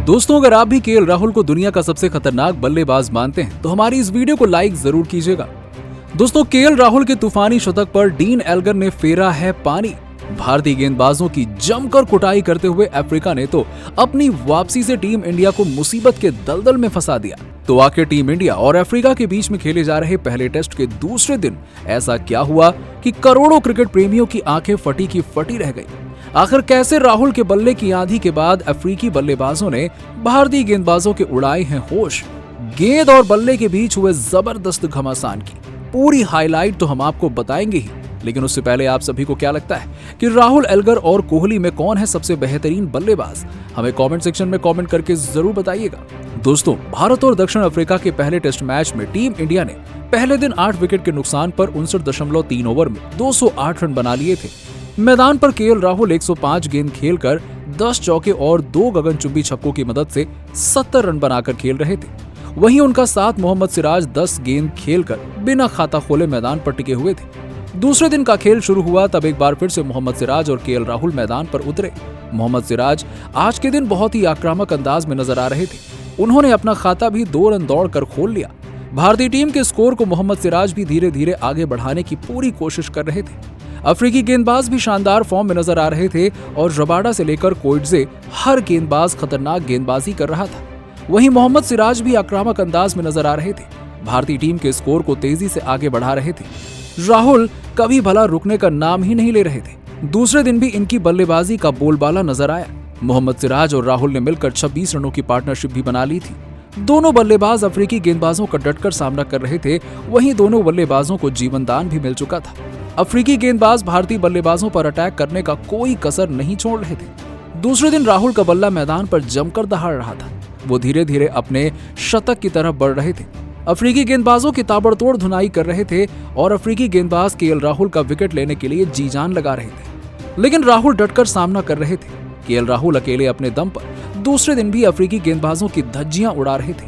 दोस्तों, अगर आप भी केएल राहुल को दुनिया का सबसे खतरनाक बल्लेबाज मानते हैं तो हमारी इस वीडियो को लाइक जरूर कीजिएगा। दोस्तों, केएल राहुल के तूफानी शतक पर डीन एल्गर ने फेरा है पानी। भारतीय गेंदबाजों की जमकर कुटाई करते हुए अफ्रीका ने तो अपनी वापसी से टीम इंडिया को मुसीबत के दलदल में फंसा दिया। तो आखिर टीम इंडिया और अफ्रीका के बीच में खेले जा रहे पहले टेस्ट के दूसरे दिन ऐसा क्या हुआ कि करोड़ों क्रिकेट प्रेमियों की आंखें फटी की फटी रह गई। आखिर कैसे राहुल के बल्ले की आंधी के बाद अफ्रीकी बल्लेबाजों ने भारतीय गेंदबाजों के उड़ाए हैं होश। गेंद और बल्ले के बीच हुए जबरदस्त घमासान की पूरी हाईलाइट तो हम आपको बताएंगे ही, लेकिन उससे पहले आप सभी को क्या लगता है कि राहुल, एल्गर और कोहली में कौन है सबसे बेहतरीन बल्लेबाज? हमें कमेंट सेक्शन में कमेंट करके जरूर बताइएगा। दोस्तों, भारत और दक्षिण अफ्रीका के पहले टेस्ट मैच में टीम इंडिया ने पहले दिन 8 विकेट के नुकसान पर 59.3 ओवर में 208 रन बना लिए थे। मैदान पर केएल राहुल 105 गेंद खेलकर 10 चौके और 2 गगनचुंबी छक्कों की मदद से 70 रन बनाकर खेल रहे थे। वहीं उनका साथ मोहम्मद सिराज 10 गेंद खेलकर बिना खाता खोले मैदान पर टिके हुए थे। दूसरे दिन का खेल शुरू हुआ तब एक बार फिर से मोहम्मद सिराज और केएल राहुल मैदान पर उतरे। मोहम्मद सिराज आज के दिन बहुत ही आक्रामक अंदाज में नजर आ रहे थे। उन्होंने अपना खाता भी 2 रन दौड़कर खोल लिया। भारतीय टीम के स्कोर को मोहम्मद सिराज भी धीरे धीरे आगे बढ़ाने की पूरी कोशिश कर रहे थे। अफ्रीकी गेंदबाज भी शानदार फॉर्म में नजर आ रहे थे और रबाडा से लेकर कोइटजे हर गेंदबाज खतरनाक गेंदबाजी कर रहा था। वहीं मोहम्मद सिराज भी आक्रामक अंदाज में नजर आ रहे थे। भारतीय टीम के स्कोर को तेजी से आगे बढ़ा रहे थे। राहुल कभी भला रुकने का नाम ही नहीं ले रहे थे। दूसरे दिन भी इनकी बल्लेबाजी का बोलबाला नजर आया। मोहम्मद सिराज और राहुल ने मिलकर 26 रनों की पार्टनरशिप भी बना ली थी। दोनों बल्लेबाज अफ्रीकी गेंदबाजों का डटकर सामना कर रहे थे। वहीं दोनों बल्लेबाजों को जीवनदान भी मिल चुका था। अफ्रीकी गेंदबाज भारतीय बल्लेबाजों पर अटैक करने का कोई कसर नहीं छोड़ रहे थे। दूसरे दिन राहुल का बल्ला मैदान पर जमकर दहाड़ रहा था। वो धीरे धीरे अपने शतक की तरफ बढ़ रहे थे। अफ्रीकी गेंदबाजों की ताबड़तोड़ धुनाई कर रहे थे और अफ्रीकी गेंदबाज केएल राहुल का विकेट लेने के लिए जी जान लगा रहे थे, लेकिन राहुल डटकर सामना कर रहे थे। केएल राहुल अकेले अपने दम पर दूसरे दिन भी अफ्रीकी गेंदबाजों की धज्जियां उड़ा रहे थे।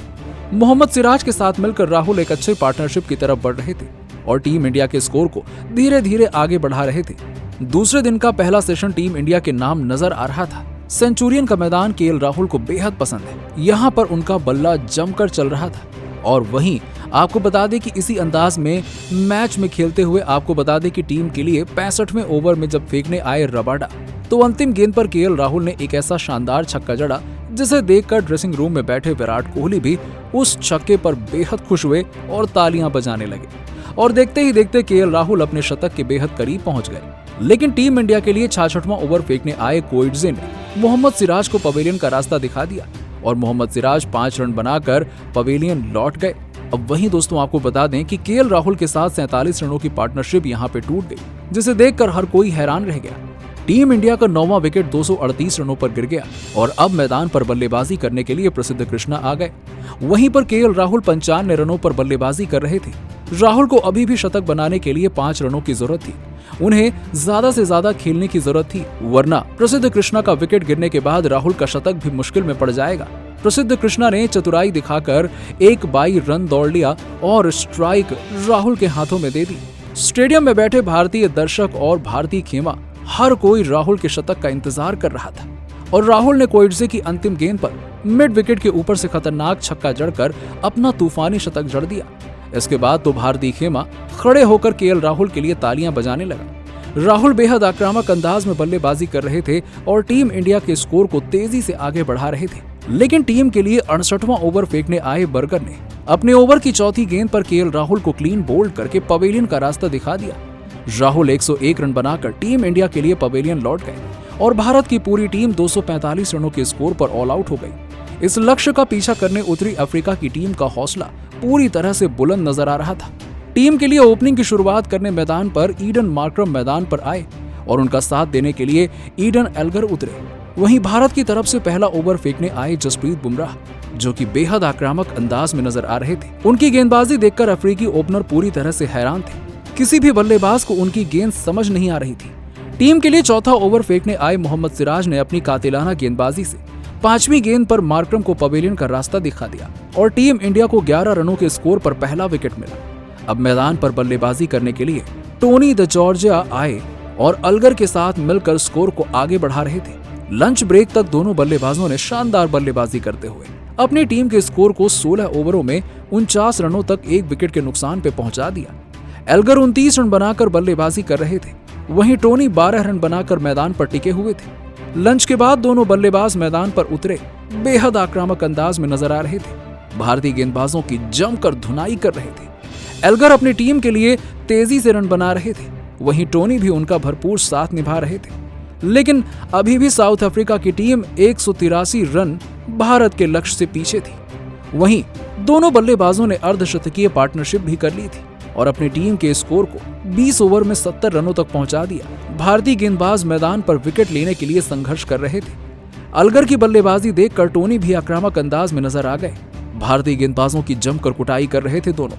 मोहम्मद सिराज के साथ मिलकर राहुल एक अच्छे पार्टनरशिप की तरफ बढ़ रहे थे और टीम इंडिया के स्कोर को धीरे धीरे आगे बढ़ा रहे थे। दूसरे दिन का पहला सेशन टीम इंडिया के नाम नजर आ रहा था। सेंचुरियन का मैदान केएल राहुल को बेहद पसंद है। यहाँ पर उनका बल्ला जमकर चल रहा था। और वहीं आपको बता दें कि इसी अंदाज में मैच में खेलते हुए आपको बता दें कि टीम के लिए 65वें ओवर में जब फेंकने आए रबाडा, तो अंतिम गेंद पर केएल राहुल ने एक ऐसा शानदार छक्का जड़ा जिसे देखकर ड्रेसिंग रूम में बैठे विराट कोहली भी उस छक्के पर बेहद खुश हुए और तालियां बजाने लगे। और देखते ही देखते केएल राहुल अपने शतक के बेहद करीब पहुंच गए। लेकिन टीम इंडिया के लिए 66वां ओवर फेंकने आए कोइटजे ने मोहम्मद सिराज को पवेलियन का रास्ता दिखा दिया और मोहम्मद सिराज 5 रन बनाकर पवेलियन लौट गए। अब वहीं दोस्तों आपको बता दें कि केएल राहुल के साथ 47 रनों की पार्टनरशिप यहां पे टूट गई, जिसे देखकर हर कोई हैरान रह गया। टीम इंडिया का 9वां विकेट 238 रनों पर गिर गया और अब मैदान पर बल्लेबाजी करने के लिए प्रसिद्ध कृष्णा आ गए। वहीं पर केएल राहुल 95 रनों पर बल्लेबाजी कर रहे थे। राहुल को अभी भी शतक बनाने के लिए 5 रनों की जरूरत थी। उन्हें ज्यादा से ज्यादा खेलने की जरूरत थी, वरना प्रसिद्ध कृष्णा का विकेट गिरने के बाद राहुल का शतक भी मुश्किल में पड़ जाएगा। प्रसिद्ध कृष्णा ने चतुराई दिखाकर 1/22 रन दौड़ लिया और स्ट्राइक राहुल के हाथों में दे दी। स्टेडियम में बैठे भारतीय दर्शक और भारतीय खेमा हर कोई राहुल के शतक का इंतजार कर रहा था और राहुल ने कोइटजे की अंतिम गेंद पर मिड विकेट के ऊपर से खतरनाक छक्का जड़कर अपना तूफानी शतक जड़ दिया। इसके बाद तो भारतीय खेमा खड़े होकर केएल राहुल के लिए तालियां बजाने लगा। राहुल बेहद आक्रामक अंदाज में बल्लेबाजी कर रहे थे और टीम इंडिया के स्कोर को तेजी से आगे बढ़ा रहे थे। लेकिन टीम के लिए 68वां ओवर फेंकने आए बर्गर ने अपने ओवर की चौथी गेंद पर केएल राहुल को क्लीन बोल्ड करके पवेलियन का रास्ता दिखा दिया। राहुल 101 रन बनाकर टीम इंडिया के लिए पवेलियन लौट गए और भारत की पूरी टीम 245 रनों के स्कोर पर ऑल आउट हो गई। इस लक्ष्य का पीछा करने उतरी अफ्रीका की टीम का हौसला पूरी तरह से बुलंद नजर आ रहा था। टीम के लिए ओपनिंग की शुरुआत करने मैदान पर ईडन मार्करम मैदान पर आए और उनका साथ देने के लिए ईडन एल्गर उतरे। वहीं भारत की तरफ से पहला ओवर फेंकने आए जसप्रीत बुमराह, जो कि बेहद आक्रामक अंदाज में नजर आ रहे थे। उनकी गेंदबाजी देखकर अफ्रीकी ओपनर पूरी तरह से हैरान थे। किसी भी बल्लेबाज को उनकी गेंद समझ नहीं आ रही थी। टीम के लिए चौथा ओवर फेंकने आए मोहम्मद सिराज ने अपनी कातिलाना गेंदबाजी से 5वीं गेंद पर मार्करम को पवेलियन का रास्ता दिखा दिया और टीम इंडिया को 11 रनों के स्कोर पर पहला विकेट मिला। अब मैदान पर बल्लेबाजी करने के लिए टोनी द जॉर्जिया आए और अल्गर के साथ मिलकर स्कोर को आगे बढ़ा रहे थे। लंच ब्रेक तक दोनों बल्लेबाजों ने शानदार बल्लेबाजी करते हुए अपनी टीम के स्कोर को 16 ओवरों में 49 रनों तक 1 विकेट के नुकसान पे पहुंचा दिया। एल्गर 29 रन बनाकर बल्लेबाजी कर रहे थे, वहीं टोनी 12 रन बनाकर मैदान पर टिके हुए थे। लंच के बाद दोनों बल्लेबाज मैदान पर उतरे बेहद आक्रामक अंदाज में नजर आ रहे थे। भारतीय गेंदबाजों की जमकर धुनाई कर रहे थे। एल्गर अपनी टीम के लिए तेजी से रन बना रहे थे, वहीं टोनी भी उनका भरपूर साथ निभा रहे थे। लेकिन अभी भी साउथ अफ्रीका की टीम 183 रन भारत के लक्ष्य से पीछे थी। वहीं दोनों बल्लेबाजों ने अर्धशतकीय पार्टनरशिप भी कर ली थी और अपनी टीम के स्कोर को 20 ओवर में 70 रनों तक पहुंचा दिया। भारतीय गेंदबाज मैदान पर विकेट लेने के लिए संघर्ष कर रहे थे। एल्गर की बल्लेबाजी देखकर टोनी भी आक्रामक अंदाज में नजर आ गए। भारतीय गेंदबाजों की जमकर कुटाई कर रहे थे दोनों।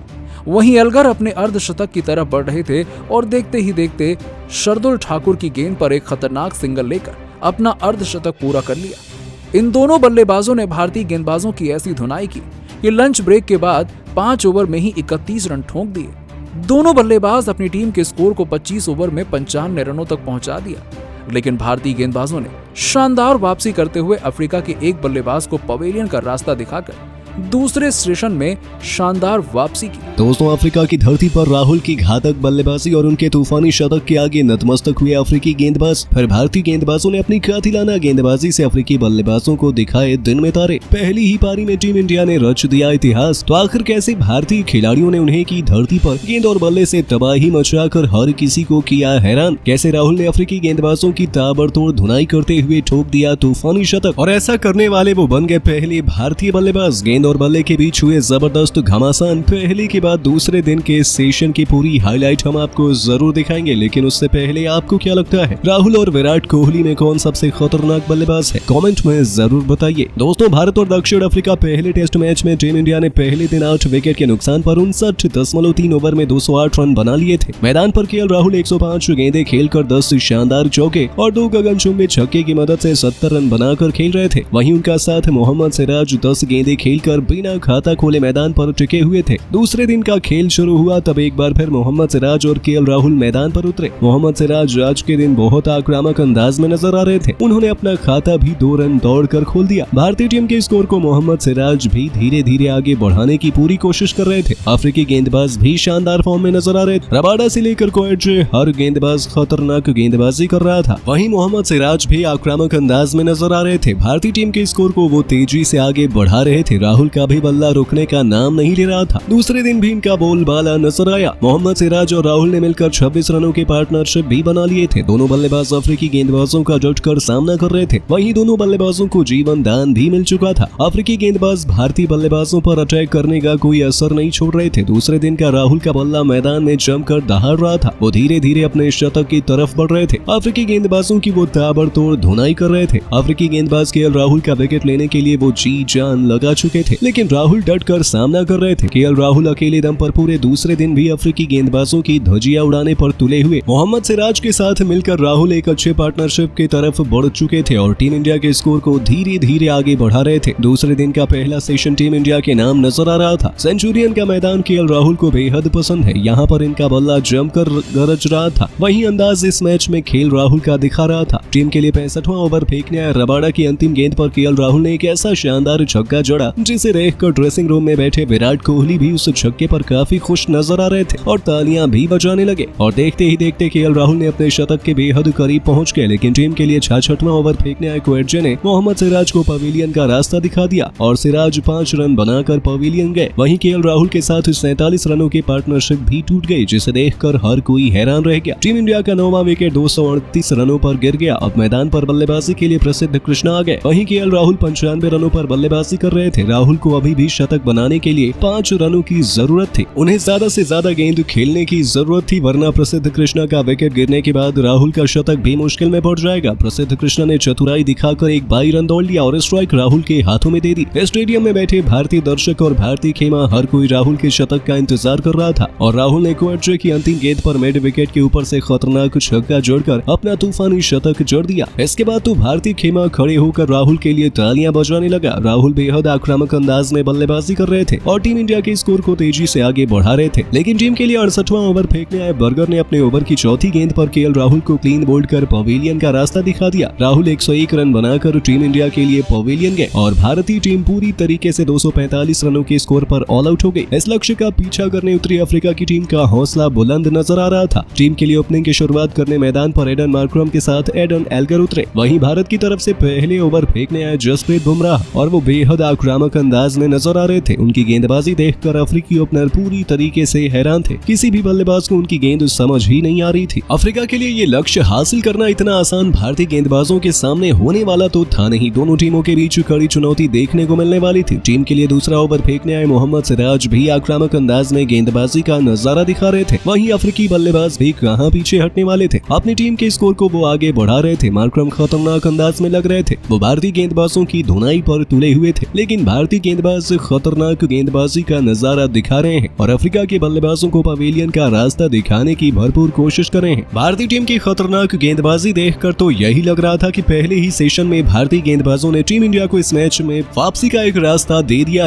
वहीं एल्गर अपने अर्धशतक की तरफ बढ़ रहे थे और देखते ही देखते शार्दुल ठाकुर की गेंद पर एक खतरनाक सिंगल लेकर अपना अर्धशतक पूरा कर लिया। इन दोनों बल्लेबाजों ने भारतीय गेंदबाजों की ऐसी धुनाई की कि लंच ब्रेक के बाद 5 ओवर में ही 31 रन ठोक दिए। दोनों बल्लेबाज अपनी टीम के स्कोर को 25 ओवर में 95 रनों तक पहुंचा दिया। लेकिन भारतीय गेंदबाजों ने शानदार वापसी करते हुए अफ्रीका के एक बल्लेबाज को पवेलियन का रास्ता दिखाकर दूसरे सेशन में शानदार वापसी की। दोस्तों, अफ्रीका की धरती पर राहुल की घातक बल्लेबाजी और उनके तूफानी शतक के आगे नतमस्तक हुए अफ्रीकी गेंदबाज। फिर भारतीय गेंदबाजों ने अपनी कातिलाना गेंदबाजी से अफ्रीकी बल्लेबाजों को दिखाए दिन में तारे। पहली ही पारी में टीम इंडिया ने रच दिया इतिहास। तो आखिर कैसे भारतीय खिलाड़ियों ने उन्हें की धरती पर गेंद और बल्ले से तबाही मचाकर हर किसी को किया हैरान। कैसे राहुल ने अफ्रीकी गेंदबाजों की ताबड़तोड़ धुनाई करते हुए ठोक दिया तूफानी शतक, और ऐसा करने वाले वो बन गए पहले भारतीय बल्लेबाज। गेंद और बल्ले के बीच हुए जबरदस्त घमासान। पहले के बाद दूसरे दिन के सेशन की पूरी हाईलाइट हम आपको जरूर दिखाएंगे, लेकिन उससे पहले आपको क्या लगता है, राहुल और विराट कोहली में कौन सबसे खतरनाक बल्लेबाज है? कमेंट में जरूर बताइए। दोस्तों, भारत और दक्षिण अफ्रीका पहले टेस्ट मैच में टीम इंडिया ने पहले दिन 8 विकेट के नुकसान पर 59.3 ओवर में 208 रन बना लिए थे। मैदान पर केएल राहुल 105 गेंदें खेलकर 10 शानदार चौके और 2 गगनचुंबी छक्के की मदद से 70 रन बनाकर खेल रहे थे। वहीं उनका साथ मोहम्मद सिराज 10 गेंदें खेलकर बिना खाता खोले मैदान पर टिके हुए थे। दूसरे दिन का खेल शुरू हुआ तब एक बार फिर मोहम्मद सिराज और केएल राहुल मैदान पर उतरे। मोहम्मद सिराज आज के दिन बहुत आक्रामक अंदाज में नजर आ रहे थे। उन्होंने अपना खाता भी 2 रन दौड़कर खोल दिया। भारतीय टीम के स्कोर को मोहम्मद सिराज भी धीरे धीरे आगे बढ़ाने की पूरी कोशिश कर रहे थे। अफ्रीकी गेंदबाज भी शानदार फॉर्म में नजर आ रहे थे। रबाडा से लेकर कोएट्रे हर गेंदबाज खतरनाक गेंदबाजी कर रहा था। वहीं मोहम्मद सिराज भी आक्रामक अंदाज में नजर आ रहे थे। भारतीय टीम के स्कोर को वो तेजी से आगे बढ़ा रहे थे। राहुल का भी बल्ला रुकने का नाम नहीं ले रहा था। दूसरे दिन भी इनका बोलबाला नजर आया। मोहम्मद सिराज और राहुल ने मिलकर 26 रनों के पार्टनरशिप भी बना लिए थे। दोनों बल्लेबाज अफ्रीकी गेंदबाजों का डटकर सामना कर रहे थे। वहीं दोनों बल्लेबाजों को जीवन दान भी मिल चुका था। अफ्रीकी गेंदबाज भारतीय बल्लेबाजों पर अटैक करने का कोई असर नहीं छोड़ रहे थे। दूसरे दिन का राहुल का बल्ला मैदान में जमकर दहाड़ रहा था। वो धीरे धीरे अपने शतक की तरफ बढ़ रहे थे। अफ्रीकी गेंदबाजों की वो ताबड़तोड़ धुनाई कर रहे थे। अफ्रीकी गेंदबाज केएल राहुल का विकेट लेने के लिए वो जी जान लगा चुके थे, लेकिन राहुल डटकर सामना कर रहे थे। केएल राहुल अकेले दम पर पूरे दूसरे दिन भी अफ्रीकी गेंदबाजों की धज्जियां उड़ाने पर तुले हुए। मोहम्मद सिराज के साथ मिलकर राहुल एक अच्छे पार्टनरशिप की तरफ बढ़ चुके थे और टीम इंडिया के स्कोर को धीरे धीरे आगे बढ़ा रहे थे। दूसरे दिन का पहला सेशन टीम इंडिया के नाम नजर आ रहा था। सेंचुरियन का मैदान केएल राहुल को बेहद पसंद है। यहाँ पर इनका बल्ला जमकर गरज रहा था। वही अंदाज इस मैच में खेल राहुल का दिखा रहा था। टीम के लिए 65वां ओवर फेंकने आया रबाडा की अंतिम गेंद पर केएल राहुल ने एक ऐसा शानदार छक्का जड़ा जिसे देखकर ड्रेसिंग रूम में बैठे विराट कोहली भी उस छक्के पर काफी खुश नजर आ रहे थे और तालियां भी बजाने लगे। और देखते ही देखते केएल राहुल ने अपने शतक के बेहद करीब पहुंच गए, लेकिन टीम के लिए 66वां ओवर फेंकने आए कोएट्रे ने मोहम्मद सिराज को पवेलियन का रास्ता दिखा दिया और सिराज 5 रन बनाकर पवेलियन गए। वहीं केएल राहुल के साथ 47 रनों की पार्टनरशिप भी टूट गई, जिसे देखकर हर कोई हैरान रह गया। टीम इंडिया का 9वां विकेट 238 रनों पर गिर गया। अब मैदान पर बल्लेबाजी के लिए प्रसिद्ध कृष्णा आ गए। वहीं केएल राहुल 95 रनों पर बल्लेबाजी कर रहे थे। राहुल को अभी भी शतक बनाने के लिए 5 रनों की जरूरत थी। उन्हें ज्यादा से ज्यादा गेंद खेलने की जरूरत थी, वरना प्रसिद्ध कृष्णा का विकेट गिरने के बाद राहुल का शतक भी मुश्किल में पड़ जाएगा। प्रसिद्ध कृष्णा ने चतुराई दिखाकर एक 22 रन दौड़ लिया और स्ट्राइक राहुल के हाथों में दे दी। स्टेडियम में बैठे भारतीय दर्शक और भारतीय खेमा हर कोई राहुल के शतक का इंतजार कर रहा था और राहुल ने कोएट्रे की अंतिम गेंद पर मिड विकेट के ऊपर से खतरनाक छक्का जोड़कर अपना तूफानी शतक जोड़ दिया। इसके बाद तो भारतीय खेमा खड़े होकर राहुल के लिए तालियां बजाने लगा। राहुल बेहद आक्रामक अंदाज में बल्लेबाजी कर रहे थे और टीम इंडिया के स्कोर को तेजी से आगे बढ़ा रहे थे। लेकिन टीम के लिए 68वां ओवर फेंकने आए बर्गर ने अपने ओवर की चौथी गेंद पर केएल राहुल को क्लीन बोल्ड कर पवेलियन का रास्ता दिखा दिया। राहुल 101 रन बनाकर टीम इंडिया के लिए पवेलियन गए और भारतीय टीम पूरी तरीके से 245 रनों के स्कोर पर ऑल आउट हो गई। इस लक्ष्य का पीछा करने उतरी अफ्रीका की टीम का हौसला बुलंद नजर आ रहा था। टीम के लिए ओपनिंग की शुरुआत करने मैदान पर एडन मार्करम के साथ एडन एल्गर उतरे। वहीं भारत की तरफ से पहले ओवर फेंकने आए जसप्रीत बुमराह और वो बेहद आक्रामक अंदाज में नजर आ रहे थे। उनकी गेंदबाजी देखकर अफ्रीकी ओपनर पूरी तरीके से हैरान थे। किसी भी बल्लेबाज को उनकी गेंद समझ ही नहीं आ रही थी। अफ्रीका के लिए ये लक्ष्य हासिल करना इतना आसान भारतीय गेंदबाजों के सामने होने वाला तो था नहीं। दोनों टीमों के बीच कड़ी चुनौती देखने को मिलने वाली थी। टीम के लिए दूसरा ओवर फेंकने आए मोहम्मद सिराज भी आक्रामक अंदाज में गेंदबाजी का नजारा दिखा रहे थे। वहीं अफ्रीकी बल्लेबाज भी कहां पीछे हटने वाले थे। अपनी टीम के स्कोर को वो आगे बढ़ा रहे थे। मार्करम खतरनाक अंदाज में लग रहे थे। वो भारतीय गेंदबाजों की धुनाई पर तुले हुए थे, लेकिन भारतीय गेंदबाज खतरनाक गेंदबाजी का नजारा दिखा रहे हैं और अफ्रीका के बल्लेबाजों को पवेलियन का रास्ता दिखाने की भरपूर कोशिश कर रहे हैं। भारतीय टीम की खतरनाक गेंदबाजी देखकर तो यही लग रहा था कि पहले ही सेशन में भारतीय गेंदबाजों ने टीम इंडिया को इस मैच में वापसी का एक रास्ता दे दिया।